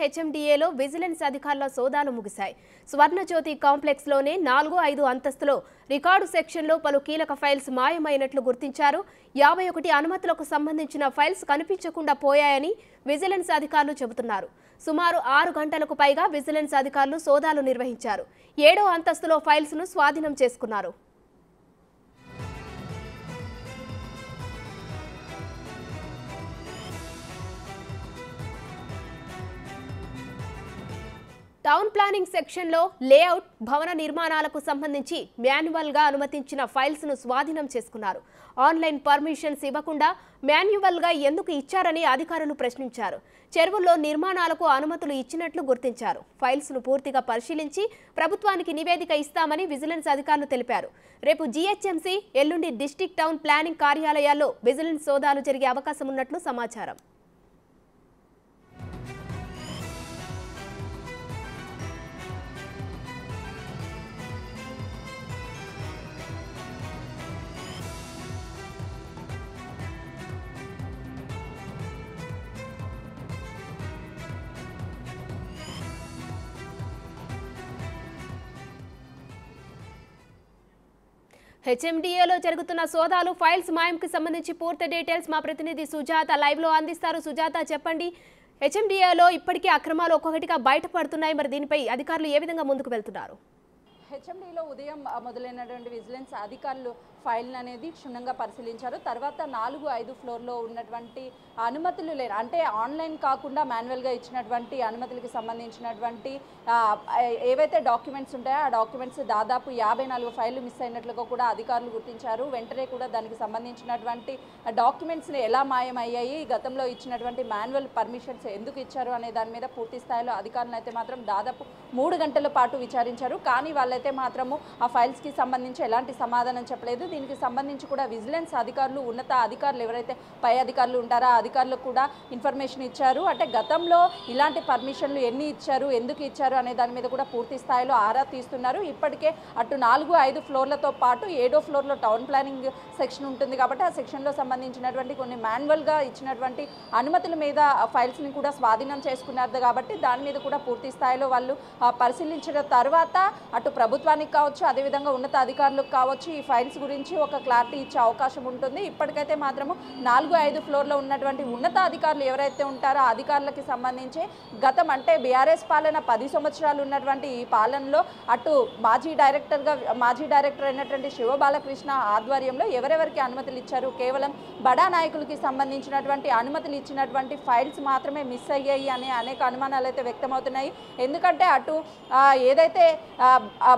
హెచ్ఎండిఏలో vigilance అధికారుల సోదాలు ముగిశాయి. స్వర్ణజ్యోతి కాంప్లెక్స్లోనే 4-5 అంతస్తులో రికార్డు సెక్షన్లో పలు కీలక ఫైల్స్ మాయమైనట్లు గుర్తించారు. 51 అనుమతులకు సంబంధించిన ఫైల్స్ కనిపించకుండా పోయాయని విజిలెన్స్ అధికారులు చెబుతున్నారు. సుమారు 6 గంటలకు పైగా విజిలెన్స్ అధికారులు సోదాలు నిర్వహించారు. 7వ అంతస్తులో ఫైల్స్ను స్వాధీనం చేసుకున్నారు. టౌన్ ప్లానింగ్ సెక్షన్లో లేఅవుట్, భవన నిర్మాణాలకు సంబంధించి మాన్యువల్గా అనుమతించిన ఫైల్స్ను స్వాధీనం చేసుకున్నారు. ఆన్లైన్ పర్మిషన్స్ ఇవ్వకుండా మాన్యువల్గా ఎందుకు ఇచ్చారని అధికారులు ప్రశ్నించారు. చెరువుల్లో నిర్మాణాలకు అనుమతులు ఇచ్చినట్లు గుర్తించారు. ఫైల్స్ను పూర్తిగా పరిశీలించి ప్రభుత్వానికి నివేదిక ఇస్తామని విజిలెన్స్ అధికారులు తెలిపారు. రేపు జీహెచ్ఎంసీ, ఎల్లుండి డిస్ట్రిక్ట్ టౌన్ ప్లానింగ్ కార్యాలయాల్లో విజిలెన్స్ సోదాలు జరిగే అవకాశం ఉన్నట్లు సమాచారం. హెచ్ఎండిఏలో జరుగుతున్న సోదాలు, ఫైల్స్ మాయంకి సంబంధించి పూర్తి డీటెయిల్స్ మా ప్రతినిధి సుజాత లైవ్లో అందిస్తారు. సుజాత, చెప్పండి, హెచ్ఎండిఏలో ఇప్పటికే అక్రమాలు ఒక్కొక్కటిగా బయటపడుతున్నాయి. మరి దీనిపై అధికారులు ఏ విధంగా ముందుకు వెళ్తున్నారు? హెచ్ఎండిలో ఉదయం మొదలైనటువంటి విజిలెన్స్ అధికారులు ఫైల్ అనేది క్షుణ్ణంగా పరిశీలించారు. తర్వాత 4-5 ఫ్లోర్లో ఉన్నటువంటి అనుమతులు అంటే ఆన్లైన్ కాకుండా మాన్యువల్గా ఇచ్చినటువంటి అనుమతులకి సంబంధించినటువంటి ఏవైతే డాక్యుమెంట్స్ ఉంటాయో ఆ డాక్యుమెంట్స్ దాదాపు 54 ఫైళ్లు మిస్ అయినట్లుగా కూడా అధికారులు గుర్తించారు. వెంటనే కూడా దానికి సంబంధించినటువంటి డాక్యుమెంట్స్ని ఎలా మాయమయ్యాయి, గతంలో ఇచ్చినటువంటి మాన్యువల్ పర్మిషన్స్ ఎందుకు ఇచ్చారు అనే దాని మీద పూర్తి స్థాయిలో అధికారులు అయితే మాత్రం దాదాపు 3 గంటల పాటు విచారించారు. కానీ వాళ్ళైతే మాత్రము ఆ ఫైల్స్కి సంబంధించి ఎలాంటి సమాధానం చెప్పలేదు. దీనికి సంబంధించి కూడా విజిలెన్స్ అధికారులు, ఉన్నత అధికారులు ఎవరైతే పై అధికారులు ఉంటారో ఆ అధికారులకు కూడా ఇన్ఫర్మేషన్ ఇచ్చారు. అంటే గతంలో ఇలాంటి పర్మిషన్లు ఎన్ని ఇచ్చారు, ఎందుకు ఇచ్చారు అనే దాని మీద కూడా పూర్తి స్థాయిలో ఆరా తీస్తున్నారు. ఇప్పటికే అటు 4-5 ఫ్లోర్లతో పాటు 7వ ఫ్లోర్లో టౌన్ ప్లానింగ్ సెక్షన్ ఉంటుంది కాబట్టి ఆ సెక్షన్లో సంబంధించినటువంటి కొన్ని మాన్యువల్గా ఇచ్చినటువంటి అనుమతుల మీద ఫైల్స్ని కూడా స్వాధీనం చేసుకున్నారు. కాబట్టి దాని మీద కూడా పూర్తి స్థాయిలో వాళ్ళు పరిశీలించిన తర్వాత అటు ప్రభుత్వానికి కావచ్చు, అదేవిధంగా ఉన్నత అధికారులకు కావచ్చు ఈ ఫైల్స్ గురించి ఒక క్లారిటీ ఇచ్చే అవకాశం ఉంటుంది. ఇప్పటికైతే మాత్రము 4-5 ఫ్లోర్లో ఉన్నటువంటి ఉన్నత అధికారులు ఎవరైతే ఉంటారో ఆ అధికారులకి సంబంధించి గతం అంటే బీఆర్ఎస్ పాలన 10 సంవత్సరాలు ఉన్నటువంటి ఈ పాలనలో అటు మాజీ డైరెక్టర్ అయినటువంటి శివబాలకృష్ణ ఆధ్వర్యంలో ఎవరెవరికి అనుమతులు ఇచ్చారు, కేవలం బడా నాయకులకి సంబంధించినటువంటి అనుమతులు ఇచ్చినటువంటి ఫైల్స్ మాత్రమే మిస్ అయ్యాయి అనే అనేక అనుమానాలు అయితే వ్యక్తమవుతున్నాయి. ఎందుకంటే అటు ఏదైతే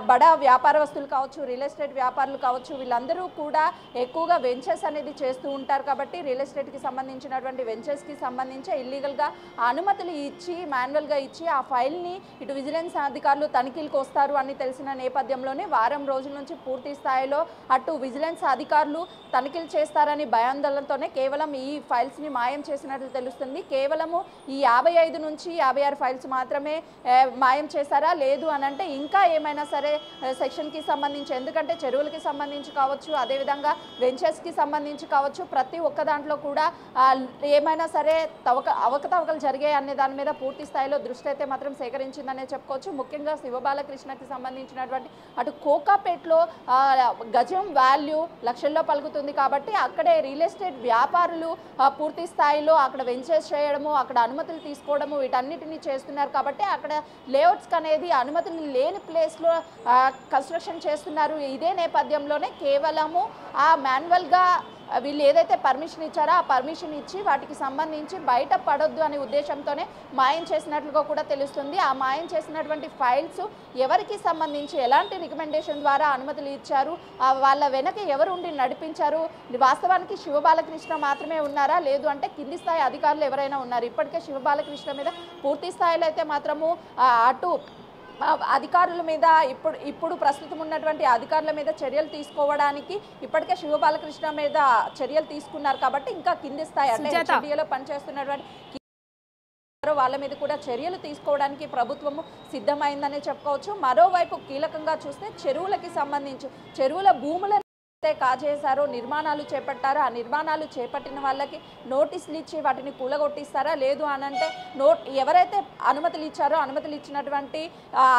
బడా వ్యాపారస్తులు కావచ్చు, రియల్ ఎస్టేట్ వ్యాపారులు కావచ్చు, వీళ్ళందరూ కూడా ఎక్కువగా వెంచర్స్ అనేది చేస్తూ ఉంటారు. కాబట్టి రియల్ ఎస్టేట్కి సంబంధించినటువంటి వెంచర్స్కి సంబంధించి ఇల్లీగల్గా అనుమతులు ఇచ్చి మాన్యువల్గా ఇచ్చి ఆ ఫైల్ని ఇటు విజిలెన్స్ అధికారులు తనిఖీలకు వస్తారు అని తెలిసిన నేపథ్యంలోనే వారం రోజుల నుంచి పూర్తి స్థాయిలో అటు విజిలెన్స్ అధికారులు తనిఖీలు చేస్తారని భయాందోళనతోనే కేవలం ఈ ఫైల్స్ని మాయం చేసినట్లు తెలుస్తుంది. కేవలము ఈ 55 నుంచి 56 ఫైల్స్ మాత్రమే మాయం చేశారా, లేదు అని అంటే ఇంకా ఏమైనా సరే సెక్షన్కి సంబంధించి, ఎందుకంటే చెరువులకి సంబంధించి కావచ్చు, అదేవిధంగా వెంచర్స్కి సంబంధించి కావచ్చు, ప్రతి ఒక్క దాంట్లో కూడా ఏమైనా సరే అవకతవకలు జరిగాయి అనే దాని మీద పూర్తి స్థాయిలో దృష్టి అయితే మాత్రం సేకరించిందనే చెప్పుకోవచ్చు. ముఖ్యంగా శివబాలకృష్ణకి సంబంధించినటువంటి అటు కోకాపేట్లో గజం వాల్యూ లక్షల్లో పలుకుతుంది కాబట్టి అక్కడే రియల్ ఎస్టేట్ వ్యాపారులు పూర్తి స్థాయిలో అక్కడ వెంచర్స్ చేయడము, అక్కడ అనుమతులు తీసుకోవడము వీటన్నిటిని చేస్తున్నారు. కాబట్టి అక్కడ లేఅవుట్స్కి అనేది అనుమతులు లేని ప్లేస్లో కన్స్ట్రక్షన్ చేస్తున్నారు. ఇదే నేపథ్యంలోనే కేవలము ఆ మాన్యువల్గా వీళ్ళు ఏదైతే పర్మిషన్ ఇచ్చారో ఆ పర్మిషన్ ఇచ్చి వాటికి సంబంధించి బయట పడొద్దు అనే ఉద్దేశంతోనే మాయం చేసినట్లుగా కూడా తెలుస్తుంది. ఆ మాయం చేసినటువంటి ఫైల్స్ ఎవరికి సంబంధించి ఎలాంటి రికమెండేషన్ ద్వారా అనుమతులు ఇచ్చారు, వాళ్ళ వెనక ఎవరు ఉండి నడిపించారు, వాస్తవానికి శివబాలకృష్ణ మాత్రమే ఉన్నారా, లేదు అంటే కింది స్థాయి అధికారులు ఎవరైనా ఉన్నారు. ఇప్పటికే శివబాలకృష్ణ మీద పూర్తి స్థాయిలో అయితే మాత్రము అటు అధికారుల మీద ఇప్పుడు ప్రస్తుతం ఉన్నటువంటి అధికారుల మీద చర్యలు తీసుకోవడానికి ఇప్పటికే శివబాలకృష్ణ మీద చర్యలు తీసుకున్నారు. కాబట్టి ఇంకా కింది స్థాయి అంటే హెచ్ఎండిఏలో పనిచేస్తున్నటువంటి వాళ్ళ మీద కూడా చర్యలు తీసుకోవడానికి ప్రభుత్వము సిద్ధమైందనే చెప్పుకోవచ్చు. మరోవైపు కీలకంగా చూస్తే చెరువులకి సంబంధించి చెరువుల భూముల ఎవరైతే కాజేశారో నిర్మాణాలు చేపట్టారో ఆ నిర్మాణాలు చేపట్టిన వాళ్ళకి నోటీసులు ఇచ్చి వాటిని కూలగొట్టిస్తారా, లేదు అని అంటే ఎవరైతే అనుమతులు ఇచ్చారో అనుమతులు ఇచ్చినటువంటి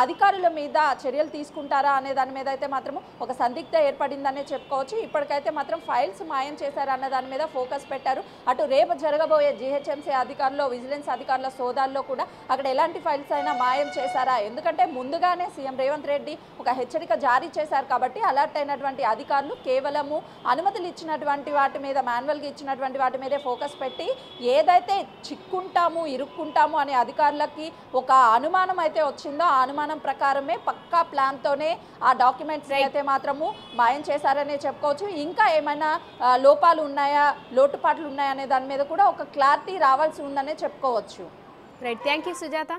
అధికారుల మీద చర్యలు తీసుకుంటారా అనే దాని మీద అయితే మాత్రం ఒక సందిగ్ధత ఏర్పడిందనే చెప్పుకోవచ్చు. ఇప్పటికైతే మాత్రం ఫైల్స్ మాయం చేశారు అన్న దాని మీద ఫోకస్ పెట్టారు. అటు రేపు జరగబోయే జీహెచ్ఎంసీ అధికారులు విజిలెన్స్ అధికారుల సోదాల్లో కూడా అక్కడ ఎలాంటి ఫైల్స్ అయినా మాయం చేశారా, ఎందుకంటే ముందుగానే సీఎం రేవంత్ రెడ్డి ఒక హెచ్చరిక జారీ చేశారు కాబట్టి అలర్ట్ అయినటువంటి అధికారులు కేవలము అనుమతులు ఇచ్చినటువంటి వాటి మీద మాన్యువల్గా ఇచ్చినటువంటి వాటి మీదే ఫోకస్ పెట్టి ఏదైతే చిక్కుంటాము ఇరుక్కుంటాము అనే అధికారులకి ఒక అనుమానం అయితే వచ్చిందో ఆ అనుమానం ప్రకారమే పక్కా ప్లాన్తోనే ఆ డాక్యుమెంట్స్ అయితే మాత్రము మాయం చేశారనే చెప్పుకోవచ్చు. ఇంకా ఏమైనా లోపాలు ఉన్నాయా లోటుపాట్లు ఉన్నాయా అనే దాని మీద కూడా ఒక క్లారిటీ రావాల్సి ఉందనే చెప్పుకోవచ్చు. Right, thank you Sujatha.